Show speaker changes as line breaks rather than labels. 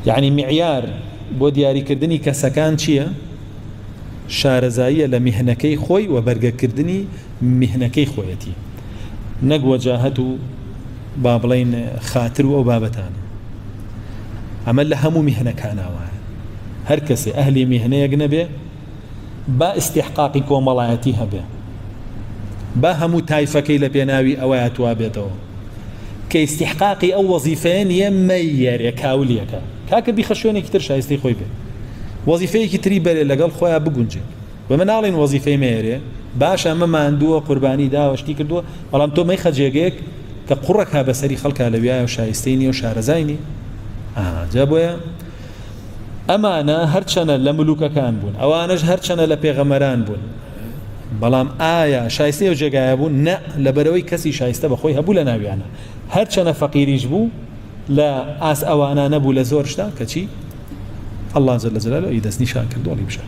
يعني معيار بۆ دیاریکردنی کەسەکان چییە؟ شارەزاییە لە میهنەکەی خۆی و بەرگەکردنی میهنەکەی خۆیەتی، نەک وەجاهەت و با بڵێن خاتر و ئەو بابەتانە. ئەمە لە هەموو میهنەکانەوە هەر کەسێ ئەهلی میهنەیەک نەبێ با استحقاقی کۆمەڵایەتی هەبێ، با هەموو تایفەکەی لە پێناوی ئەوەیە توا بێتەوە کە استحقاقی ئەو وەزیفەیە نیە مەیەرێ کاولیەکە کاکە بیخە شوێنێکی تر شایستەی خۆی بێ، وەزیفەیەکی تری بەرێ لەگەڵ خۆیان بگونجێ. بەمە ناڵێن وەزیفەی مێرێ باشە ئەمە ماندووە قوربانی داوەشتی کردووە، بەڵام تۆ مەیخە جێگەیەک کە قوڕەکە بەسەری خەڵکا لەویایە و شایستەی نیە و شارەزای نیە. جا بۆیە ئەمانە هەرچەنە لە ملوکەکان بوون، ئەوانەش هەرچەنە لە پێغەمەران بوون، بەڵام ئایا شایستەی و جێگایە بوون؟ نە، لەبەرەوەی کەسی شایستە بەخۆی هەبوو لە ناویانە، هەرچەنە فەقیریش بوو لە ئاس ئەوانە نەبوو لە زۆر شتا کەچی الله جل جلاله ئەی دەست نیشان کردووەڵی بشە.